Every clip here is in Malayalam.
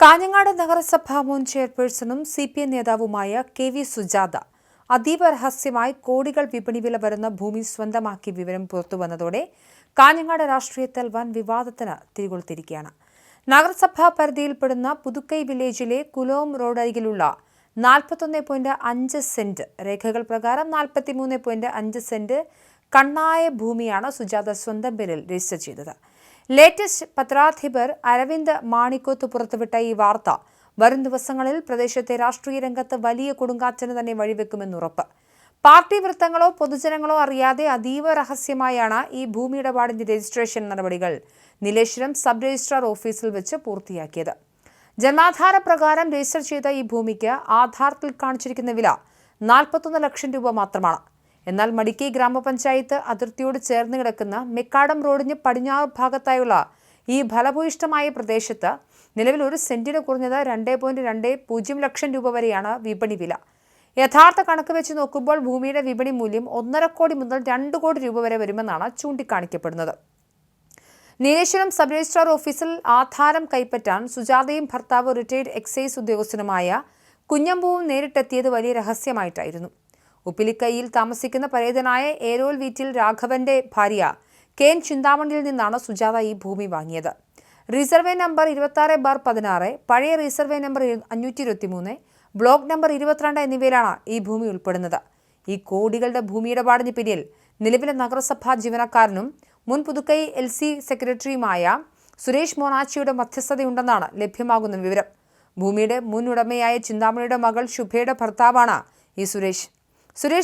കാഞ്ഞങ്ങാട് നഗരസഭാ മുൻ ചെയർപേഴ്സണും CPM നേതാവുമായ KV സുജാത അതീവ രഹസ്യമായി കോടികൾ വിപണി വില വരുന്ന ഭൂമി സ്വന്തമാക്കിയ വിവരം പുറത്തുവന്നതോടെ കാഞ്ഞങ്ങാട് രാഷ്ട്രീയത്തിൽ വൻ വിവാദത്തിന് തിരികൊളുത്തിരിക്കുകയാണ്. നഗരസഭാ പരിധിയിൽപ്പെടുന്ന പുതുക്കൈ വില്ലേജിലെ കുലോം റോഡരികിലുള്ള 41.5 സെന്റ് രേഖകൾ പ്രകാരം 43.5 സെന്റ് കണ്ണായ ഭൂമിയാണ് സുജാത സ്വന്തം പേരിൽ രജിസ്റ്റർ ചെയ്തത്. ലേറ്റസ്റ്റ് പത്രാധിപർ അരവിന്ദ് മാണിക്കോത്ത് പുറത്തുവിട്ട ഈ വാർത്ത വരും ദിവസങ്ങളിൽ പ്രദേശത്തെ രാഷ്ട്രീയ രംഗത്ത് വലിയ കൊടുങ്കാറ്റിന് തന്നെ വഴിവെക്കുമെന്നുറപ്പ്. പാർട്ടി വൃത്തങ്ങളോ പൊതുജനങ്ങളോ അറിയാതെ അതീവ രഹസ്യമായാണ് ഈ ഭൂമി ഇടപാടിന്റെ രജിസ്ട്രേഷൻ നടപടികൾ നീലേശ്വരം സബ് രജിസ്ട്രാർ ഓഫീസിൽ വെച്ച് പൂർത്തിയാക്കിയത്. ജന്മാധാര പ്രകാരം രജിസ്റ്റർ ചെയ്ത ഈ ഭൂമിക്ക് ആധാരത്തിൽ കാണിച്ചിരിക്കുന്ന വില 41 ലക്ഷം രൂപ മാത്രമാണ്. എന്നാൽ മടിക്കൈ ഗ്രാമപഞ്ചായത്ത് അതിർത്തിയോട് ചേർന്ന് കിടക്കുന്ന മെക്കാടം റോഡിന് പടിഞ്ഞാറ് ഭാഗത്തായുള്ള ഈ ഫലഭൂയിഷ്ഠമായ പ്രദേശത്ത് നിലവിൽ ഒരു സെന്റിന് കുറഞ്ഞത് 2.20 ലക്ഷം രൂപ വരെയാണ് വിപണി വില. യഥാർത്ഥ കണക്ക് വെച്ച് നോക്കുമ്പോൾ ഭൂമിയുടെ വിപണി മൂല്യം 1.5 കോടി മുതൽ 2 കോടി രൂപ വരെ വരുമെന്നാണ് ചൂണ്ടിക്കാണിക്കപ്പെടുന്നത്. നീലേശ്വരം സബ് രജിസ്ട്രാർ ഓഫീസിൽ ആധാരം കൈപ്പറ്റാൻ സുജാതയും ഭർത്താവ് റിട്ടയർഡ് എക്സൈസ് ഉദ്യോഗസ്ഥനുമായ കുഞ്ഞമ്പൂവും നേരിട്ടെത്തിയത് വലിയ രഹസ്യമായിട്ടായിരുന്നു. ഉപ്പിലിക്കൈയിൽ താമസിക്കുന്ന പരേതനായ ഏരോൽ വീറ്റിൽ രാഘവന്റെ ഭാര്യ KN ചിന്താമണിയിൽ നിന്നാണ് സുജാത ഈ ഭൂമി വാങ്ങിയത്. റിസർവേ നമ്പർ 26/16, പഴയ റിസർവേ നമ്പർ 523, ബ്ലോക്ക് നമ്പർ 22 എന്നിവയിലാണ് ഈ ഭൂമി ഉൾപ്പെടുന്നത്. ഈ കോടികളുടെ ഭൂമിയിടപാടിന് പിന്നിൽ നിലവിലെ നഗരസഭാ ജീവനക്കാരനും മുൻ പുതുക്കൈ LC സെക്രട്ടറിയുമായ സുരേഷ് മോനാച്ചിയുടെ മധ്യസ്ഥതയുണ്ടെന്നാണ് ലഭ്യമാകുന്ന വിവരം. ഭൂമിയുടെ മുൻ ഉടമയായ ചിന്താമണിയുടെ മകൾ ശുഭയുടെ ഭർത്താവാണ് ഈ സുരേഷ്.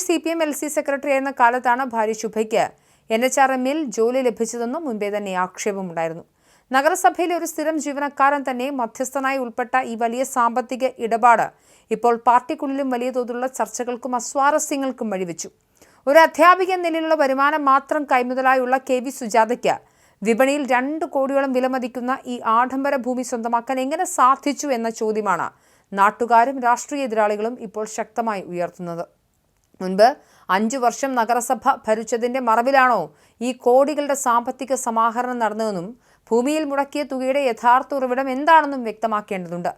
CPM LC സെക്രട്ടറി ആയിരുന്ന കാലത്താണ് ഭാര്യ ശുഭയ്ക്ക് NHRMൽ ജോലി ലഭിച്ചതെന്നും മുൻപേ തന്നെ ആക്ഷേപമുണ്ടായിരുന്നു. നഗരസഭയിലെ ഒരു സ്ഥിരം ജീവനക്കാരൻ തന്നെ മധ്യസ്ഥനായി ഉൾപ്പെട്ട ഈ വലിയ സാമ്പത്തിക ഇടപാട് ഇപ്പോൾ പാർട്ടിക്കുള്ളിലും വലിയ തോതിലുള്ള ചർച്ചകൾക്കും അസ്വാരസ്യങ്ങൾക്കും വഴിവെച്ചു. ഒരു അധ്യാപിക എന്ന നിലയിലുള്ള വരുമാനം മാത്രം കൈമുതലായുള്ള KV സുജാതയ്ക്ക് വിപണിയിൽ 2 കോടിയോളം വിലമതിക്കുന്ന ഈ ആഡംബര ഭൂമി സ്വന്തമാക്കാൻ എങ്ങനെ സാധിച്ചു എന്ന ചോദ്യമാണ് നാട്ടുകാരും രാഷ്ട്രീയ എതിരാളികളും ഇപ്പോൾ ശക്തമായി ഉയർത്തുന്നത്. മുൻപ് 5 വർഷം നഗരസഭ ഭരിച്ചതിന്റെ മറവിലാണോ ഈ കോടികളുടെ സാമ്പത്തിക സമാഹരണം നടന്നതെന്നും ഭൂമിയിൽ മുടക്കിയ തുകയുടെ യഥാർത്ഥ ഉറവിടം എന്താണെന്നും വ്യക്തമാക്കേണ്ടതുണ്ട്.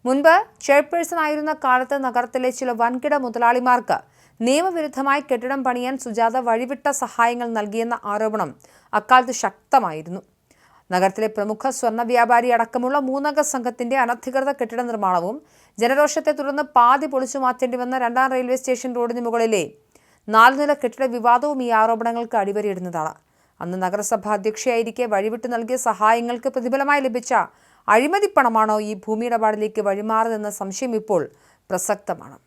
മുൻപ് ചെയർപേഴ്സൺ ആയിരുന്ന കാലത്ത് നഗരത്തിലെ ചില വൻകിട മുതലാളിമാർക്ക് നിയമവിരുദ്ധമായി കെട്ടിടം പണിയാൻ സുജാത വഴിവിട്ട സഹായങ്ങൾ നൽകിയെന്ന ആരോപണം അക്കാലത്ത് ശക്തമായിരുന്നു. നഗരത്തിലെ പ്രമുഖ സ്വർണ്ണ വ്യാപാരി അടക്കമുള്ള 3 അംഗ സംഘത്തിന്റെ അനധികൃത കെട്ടിട നിർമ്മാണവും ജനരോഷത്തെ തുടർന്ന് പാതി പൊളിച്ചു മാറ്റേണ്ടി വന്ന 2ാം റെയിൽവേ സ്റ്റേഷൻ റോഡിന് മുകളിലെ 4 നില കെട്ടിട വിവാദവും ഈ ആരോപണങ്ങൾക്ക് അടിവരയിടുന്നതാണ്. അന്ന് നഗരസഭാ അധ്യക്ഷയായിരിക്കെ വഴിവിട്ട് നൽകിയ സഹായങ്ങൾക്ക് പ്രതിഫലമായി ലഭിച്ച അഴിമതി പണമാണോ ഈ ഭൂമിയിടപാടിലേക്ക് വഴിമാറുന്നതെന്ന സംശയം ഇപ്പോൾ പ്രസക്തമാണ്.